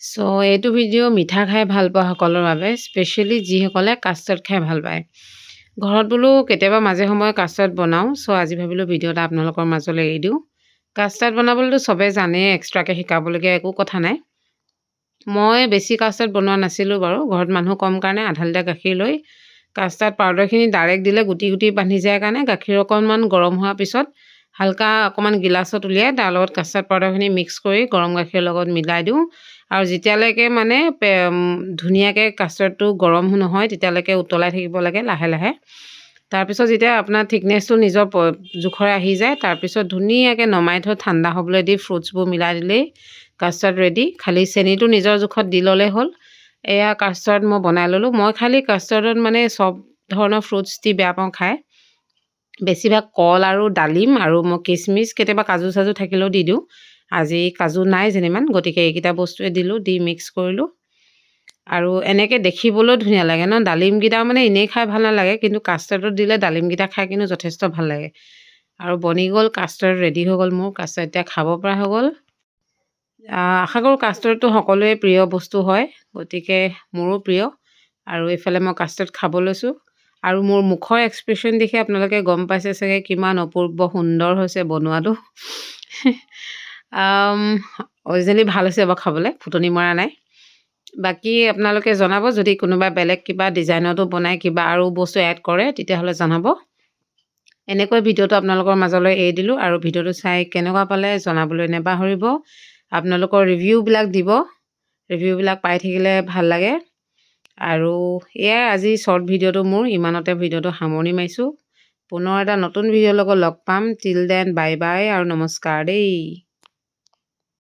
চ' এইটো ভিডিঅ' মিঠা খাই ভাল পোৱা সকলৰ বাবে, স্পেচিয়েলি যিসকলে কাষ্টাৰ্ড খাই ভাল পায়। ঘৰত বোলো কেতিয়াবা মাজে সময়ে কাষ্টাৰ্ড বনাওঁ, চ' আজি ভাবিলোঁ ভিডিঅ' এটা আপোনালোকৰ মাজলৈ এৰি দিওঁ। কাষ্টাৰ্ড বনাবলৈতো চবেই জানেই, এক্সট্ৰাকৈ শিকাবলগীয়া একো কথা নাই। মই বেছি কাষ্টাৰ্ড বনোৱা নাছিলোঁ বাৰু, ঘৰত মানুহ কম কাৰণে আধা লিটাৰ গাখীৰ লৈ কাষ্টাৰ্ড পাউডাৰখিনি ডাইৰেক্ট দিলে গুটি গুটি বান্ধি যায় কাৰণে গাখীৰ অকণমান গৰম হোৱাৰ পিছত হালকা অকণমান গিলাচত উলিয়াই তাৰ লগত কাষ্টাৰ্ড পাউডাৰখিনি মিক্স কৰি গৰম গাখীৰৰ লগত মিলাই দিওঁ। আৰু যেতিয়ালৈকে মানে ধুনীয়াকৈ কাষ্টাৰ্ডটো গৰম নহয় তেতিয়ালৈকে উতলাই থাকিব লাগে লাহে লাহে। তাৰপিছত যেতিয়া আপোনাৰ থিকনেছটো নিজৰ জোখৰে আহি যায়, তাৰপিছত ধুনীয়াকৈ নমাই থৈ ঠাণ্ডা হ'বলৈ দি ফ্ৰুটছবোৰ মিলাই দিলেই কাষ্টাৰ্ড ৰেডি। খালি চেনিটো নিজৰ জোখত দি ল'লেই হ'ল। এয়া কাষ্টাৰ্ড মই বনাই ল'লোঁ। মই খালি কাষ্টাৰ্ডত মানে চব ধৰণৰ ফ্ৰুটছ দি বেয়া পাওঁ খাই। বেছিভাগ কল আৰু ডালিম আৰু মই কিচমিচ, কেতিয়াবা কাজু চাজু থাকিলেও দি দিওঁ। আজি কাজু নাই যেনিমান, গতিকে এইকেইটা বস্তুৱে দিলোঁ, দি মিক্স কৰিলোঁ। আৰু এনেকৈ দেখিবলৈও ধুনীয়া লাগে ন। ডালিমকেইটা মানে এনেই খাই ভাল নালাগে, কিন্তু কাষ্টাৰ্ডত দিলে ডালিমকেইটা খাই কিন্তু যথেষ্ট ভাল লাগে। আৰু বনি গ'ল, কাষ্টাৰ্ড ৰেডি হৈ গ'ল মোৰ। কাষ্টাৰ্ড এতিয়া খাব পৰা হৈ গ'ল। আশা কৰোঁ কাষ্টাৰ্ডটো সকলোৱে প্ৰিয় বস্তু হয়, গতিকে মোৰো প্ৰিয়। আৰু এইফালে মই কাষ্টাৰ্ড খাব লৈছোঁ। আৰু মোৰ মুখৰ এক্সপ্ৰেশ্যন দেখি আপোনালোকে গম পাইছে চাগে কিমান অপূৰ্ব সুন্দৰ হৈছে বনোৱাটো। অৰিজিনেলি ভাল হৈছে বাৰু খাবলৈ, ফুটনি মৰা নাই। বাকী আপোনালোকে জনাব যদি কোনোবা বেলেগ কিবা ডিজাইনতো বনাই, কিবা আৰু বস্তু এড কৰে, তেতিয়াহ'লে জনাব। এনেকৈ ভিডিঅ'টো আপোনালোকৰ মাজলৈ এৰি দিলোঁ। আৰু ভিডিঅ'টো চাই কেনেকুৱা পালে জনাবলৈ নাপাহৰিব। আপোনালোকৰ ৰিভিউবিলাক দিব, ৰিভিউবিলাক পাই থাকিলে ভাল লাগে। আৰু এয়াই আজি শ্বৰ্ট ভিডিঅ'টো মোৰ, ইমানতে ভিডিঅ'টো সামৰণি মাৰিছোঁ। পুনৰ এটা নতুন ভিডিঅ'ৰ লগত লগ পাম। টিল দেন বাই বাই আৰু নমস্কাৰ দেই।